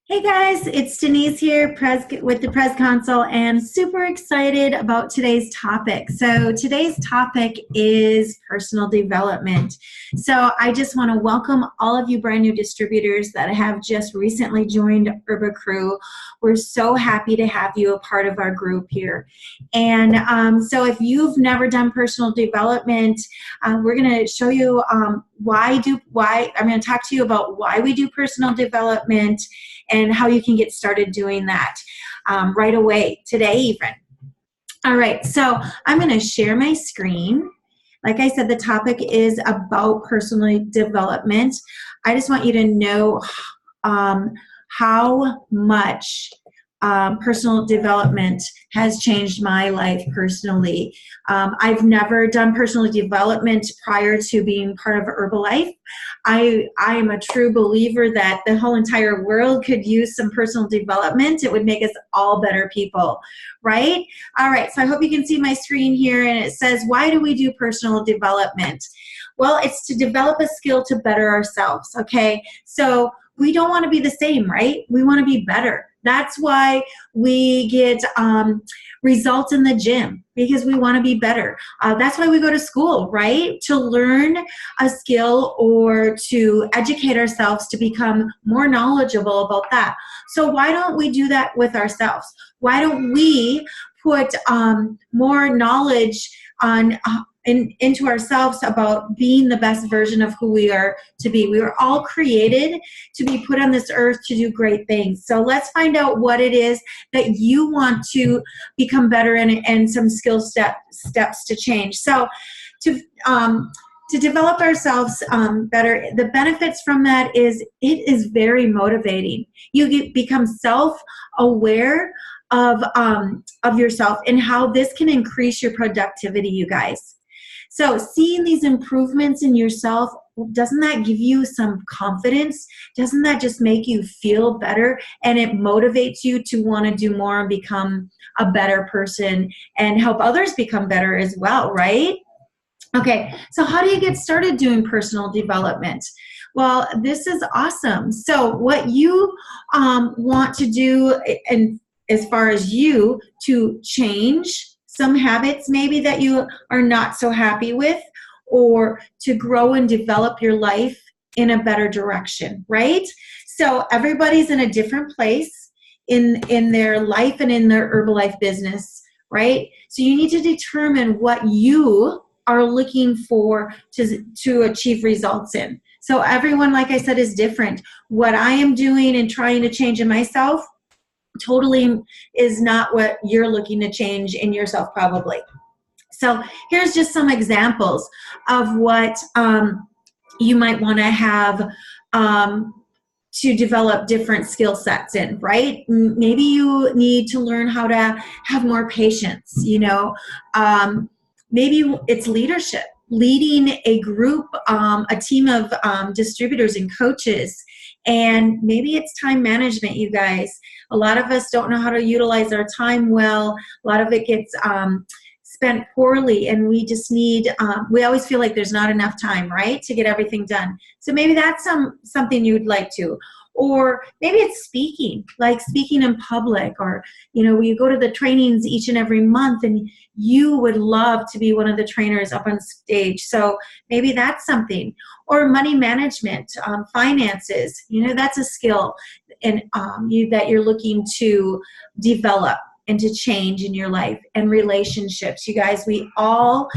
Hey guys, it's Denise here, with the Pres Console, and super excited about today's topic. So today's topic is personal development. So I just want to welcome all of you brand new distributors that have just recently joined Herba Crew. We're so happy to have you a part of our group here. And so if you've never done personal development, we're going to show you why I'm going to talk to you about why we do personal development and how you can get started doing that right away, today even. All right, so I'm going to share my screen. Like I said, the topic is about personal development. I just want you to know how much personal development has changed my life personally. I've never done personal development prior to being part of Herbalife. I am a true believer that the whole entire world could use some personal development. It would make us all better people, right? All right, so I hope you can see my screen here, and it says, why do we do personal development? Well, it's to develop a skill to better ourselves, okay? So we don't want to be the same, right? We want to be better. That's why we get results in the gym, because we want to be better. That's why we go to school, right? To learn a skill or to educate ourselves to become more knowledgeable about that. So why don't we do that with ourselves? Why don't we put more knowledge on into ourselves about being the best version of who we are to be. We were all created to be put on this earth to do great things. So let's find out what it is that you want to become better in, and some skill steps to change. So to develop ourselves better, the benefits from that is it is very motivating. You become self-aware of yourself and how this can increase your productivity, you guys. So seeing these improvements in yourself, doesn't that give you some confidence? Doesn't that just make you feel better? And it motivates you to want to do more and become a better person and help others become better as well, right? Okay, so how do you get started doing personal development? Well, this is awesome. So what you want to do, and as far as you to change some habits maybe that you are not so happy with, or to grow and develop your life in a better direction, right? So everybody's in a different place in their life and in their Herbalife business, right? So you need to determine what you are looking for to achieve results in. So everyone, like I said, is different. What I am doing and trying to change in myself totally is not what you're looking to change in yourself probably. So here's just some examples of what you might want to have to develop different skill sets in, right? Maybe you need to learn how to have more patience, maybe it's leadership, leading a group, a team of distributors and coaches. And maybe it's time management, you guys. A lot of us don't know how to utilize our time well. A lot of it gets spent poorly, and we just need, we always feel like there's not enough time, right, to get everything done. So maybe that's something you'd like to. Or maybe it's speaking, like speaking in public, or, we go to the trainings each and every month, and you would love to be one of the trainers up on stage. So maybe that's something. Or money management, finances, that's a skill and that you're looking to develop and to change in your life. And relationships, you guys, we all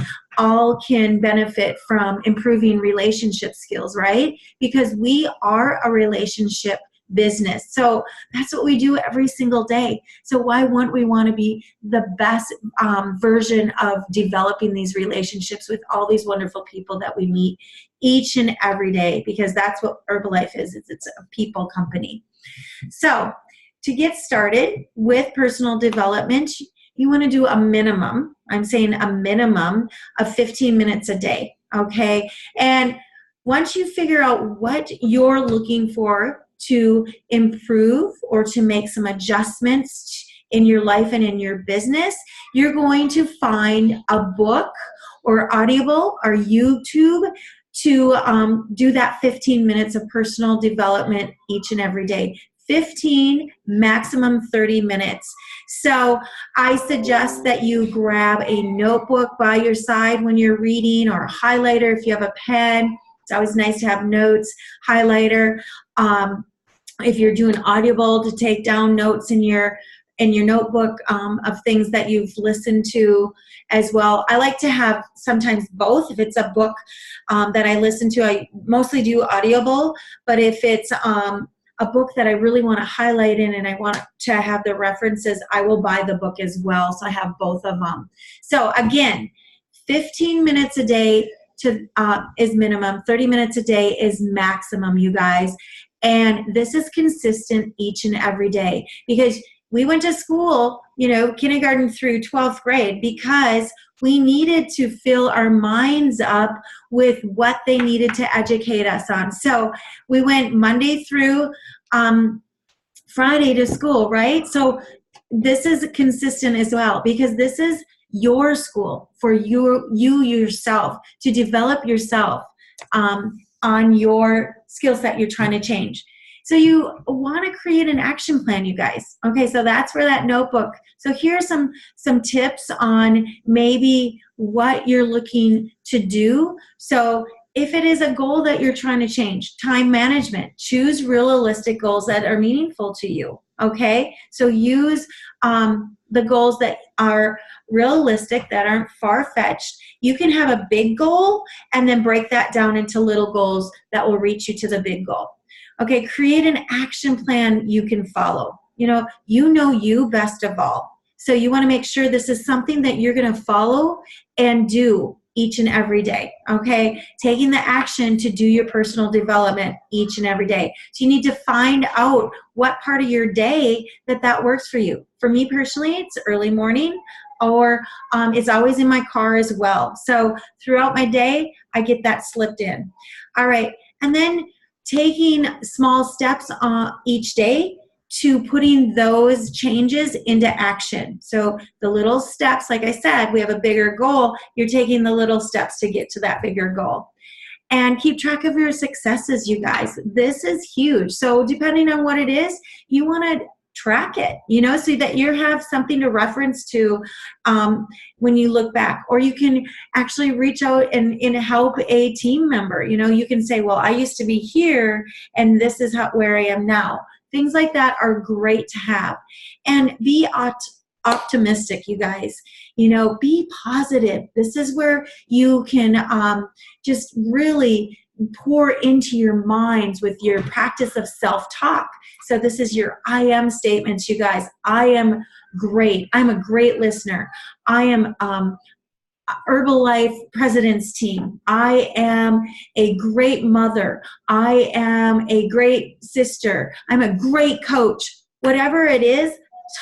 can benefit from improving relationship skills, right? Because we are a relationship business. So that's what we do every single day. So why wouldn't we want to be the best version of developing these relationships with all these wonderful people that we meet each and every day? Because that's what Herbalife is. It's a people company. So to get started with personal development, you want to do a minimum, I'm saying a minimum of 15 minutes a day, okay? And once you figure out what you're looking for to improve or to make some adjustments in your life and in your business, you're going to find a book or Audible or YouTube to do that 15 minutes of personal development each and every day. 15, maximum 30 minutes. So I suggest that you grab a notebook by your side when you're reading, or a highlighter if you have a pen. It's always nice to have notes, highlighter. If you're doing Audible, to take down notes in your notebook of things that you've listened to as well. I like to have sometimes both. If it's a book that I listen to, I mostly do Audible, but if it's a book that I really want to highlight in and I want to have the references, I will buy the book as well. So I have both of them. So again, 15 minutes a day is minimum. 30 minutes a day is maximum, you guys. And this is consistent each and every day, because we went to school, kindergarten through 12th grade, because we needed to fill our minds up with what they needed to educate us on. So we went Monday through Friday to school, right? So this is consistent as well, because this is your school for you yourself, to develop yourself on your skill set you're trying to change. So you want to create an action plan, you guys. Okay, so that's where that notebook. So here are some tips on maybe what you're looking to do. So if it is a goal that you're trying to change, time management, choose realistic goals that are meaningful to you. Okay, so use the goals that are realistic, that aren't far-fetched. You can have a big goal and then break that down into little goals that will reach you to the big goal. Okay, create an action plan you can follow. You know you best of all. So you want to make sure this is something that you're going to follow and do each and every day. Okay, taking the action to do your personal development each and every day. So you need to find out what part of your day that works for you. For me personally, it's early morning, or it's always in my car as well. So throughout my day, I get that slipped in. All right, and then taking small steps each day to putting those changes into action. So the little steps, like I said, we have a bigger goal. You're taking the little steps to get to that bigger goal. And keep track of your successes, you guys. This is huge. So depending on what it is, you want to track it, so that you have something to reference to when you look back. Or you can actually reach out and help a team member. You can say, well, I used to be here and this is where I am now. Things like that are great to have. And be optimistic, you guys. Be positive. This is where you can just really pour into your minds with your practice of self-talk. So this is your I am statements, you guys. I am great. I'm a great listener. I am Herbalife President's Team. I am a great mother. I am a great sister. I'm a great coach. Whatever it is,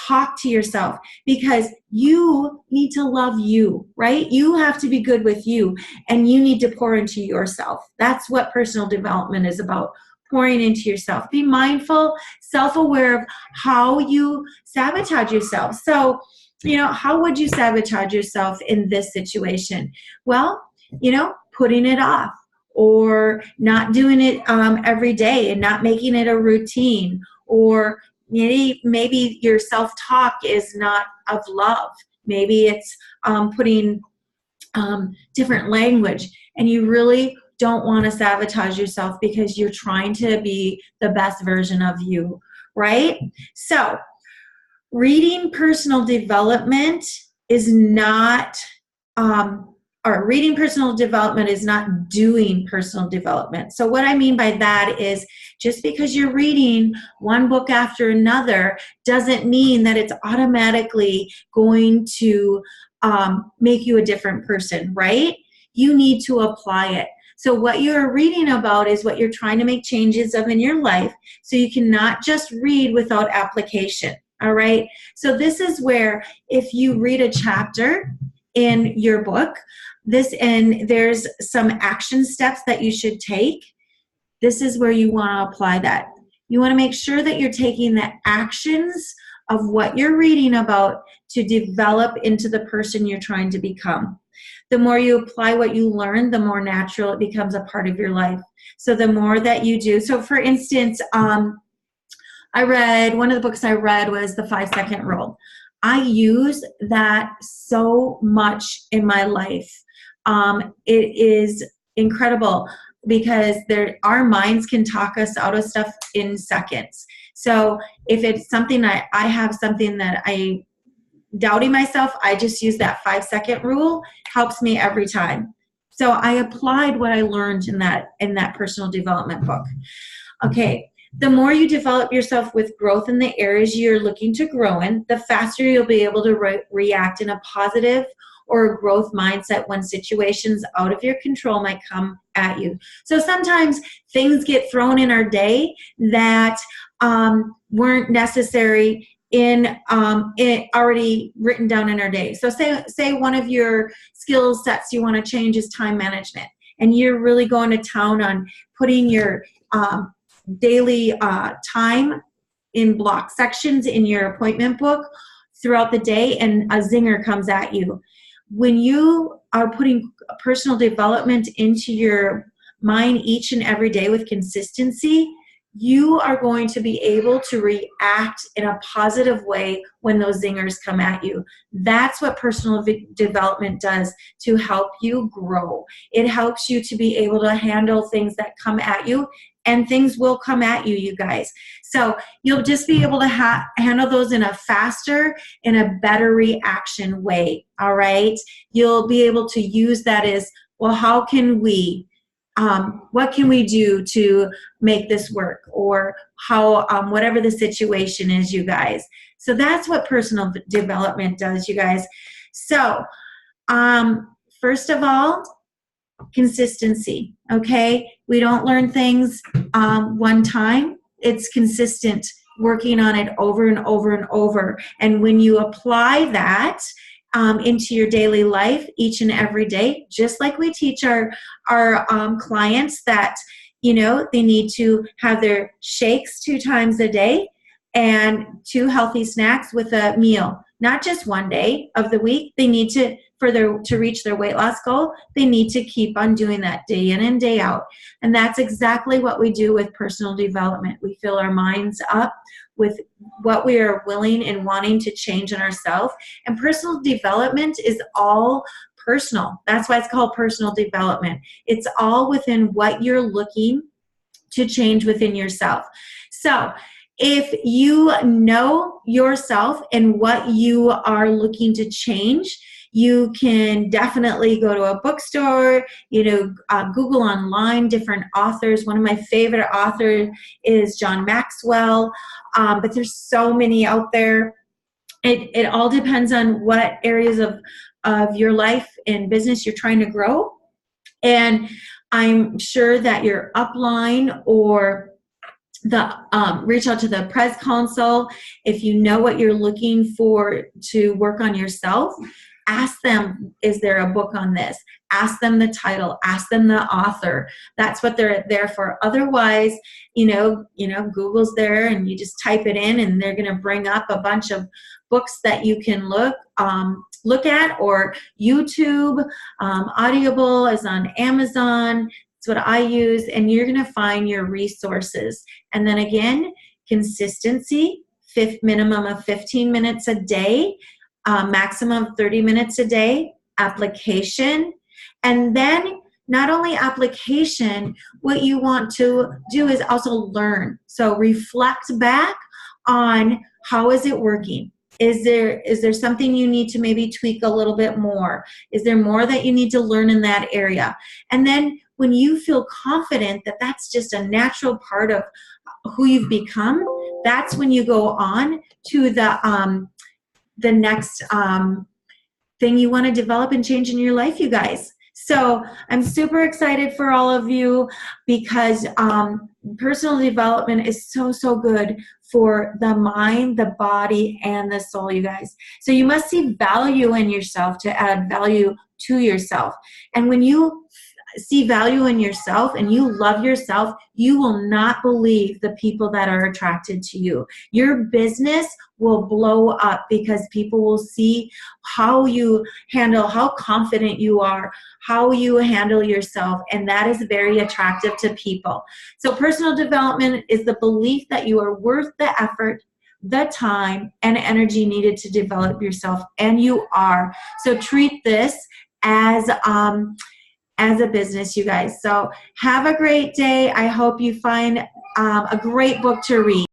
talk to yourself, because you need to love you, right? You have to be good with you, and you need to pour into yourself. That's what personal development is about, pouring into yourself. Be mindful, self-aware of how you sabotage yourself. So, how would you sabotage yourself in this situation? Well, putting it off, or not doing it every day and not making it a routine, or maybe your self-talk is not of love. Maybe it's putting different language, and you really don't want to sabotage yourself because you're trying to be the best version of you, right? So reading personal development is not reading personal development is not doing personal development. So what I mean by that is, just because you're reading one book after another doesn't mean that it's automatically going to make you a different person, right? You need to apply it. So what you're reading about is what you're trying to make changes of in your life, so you cannot just read without application, all right? So this is where, if you read a chapter in your book, and there's some action steps that you should take, this is where you want to apply that. You want to make sure that you're taking the actions of what you're reading about to develop into the person you're trying to become. The more you apply what you learn, the more natural it becomes a part of your life. So the more that you do. So for instance, one of the books I read was the 5-second rule. I use that so much in my life. It is incredible because our minds can talk us out of stuff in seconds. So if it's something I have something that I doubting myself, I just use that 5-second rule. Helps me every time. So I applied what I learned in that personal development book. Okay, the more you develop yourself with growth in the areas you're looking to grow in, the faster you'll be able to react in a positive or a growth mindset when situations out of your control might come at you. So sometimes things get thrown in our day that weren't necessary in it already written down in our day. So say one of your skill sets you want to change is time management, and you're really going to town on putting your daily time in block sections in your appointment book throughout the day, and a zinger comes at you. When you are putting personal development into your mind each and every day with consistency, you are going to be able to react in a positive way when those zingers come at you. That's what personal development does to help you grow. It helps you to be able to handle things that come at you, and things will come at you, you guys. So you'll just be able to handle those in a faster, in a better reaction way, all right? You'll be able to use that as, well, how can we what can we do to make this work, or how whatever the situation is, you guys. So that's what personal development does, you guys. So first of all, consistency. Okay, we don't learn things one time. It's consistent, working on it over and over and over. And when you apply that into your daily life each and every day, just like we teach our clients that, they need to have their shakes 2 times a day and 2 healthy snacks with a meal, not just one day of the week. They need to, to reach their weight loss goal, they need to keep on doing that day in and day out. And that's exactly what we do with personal development. We fill our minds up with what we are willing and wanting to change in ourselves. And personal development is all personal. That's why it's called personal development. It's all within what you're looking to change within yourself. So if you know yourself and what you are looking to change, you can definitely go to a bookstore, Google online different authors. One of my favorite authors is John Maxwell, but there's so many out there. It all depends on what areas of your life and business you're trying to grow. And I'm sure that your upline or reach out to the Pres Council. If you know what you're looking for to work on yourself, ask them, is there a book on this? Ask them the title, ask them the author. That's what they're there for. Otherwise, Google's there and you just type it in and they're going to bring up a bunch of books that you can look at, or YouTube. Audible is on Amazon. That's what I use, and you're going to find your resources. And then again, consistency, minimum of 15 minutes a day, maximum of 30 minutes a day, application, and then not only application, what you want to do is also learn. So reflect back on, how is it working? Is there something you need to maybe tweak a little bit more? Is there more that you need to learn in that area? And then when you feel confident that that's just a natural part of who you've become, that's when you go on to the next thing you want to develop and change in your life, you guys. So I'm super excited for all of you, because personal development is so, so good for the mind, the body, and the soul, you guys. So you must see value in yourself to add value to yourself. And when you see value in yourself and you love yourself, you will not believe the people that are attracted to you. Your business will blow up because people will see how you handle, how confident you are, how you handle yourself, and that is very attractive to people. So personal development is the belief that you are worth the effort, the time, and energy needed to develop yourself, and you are. So treat this as a business, you guys. So have a great day. I hope you find a great book to read.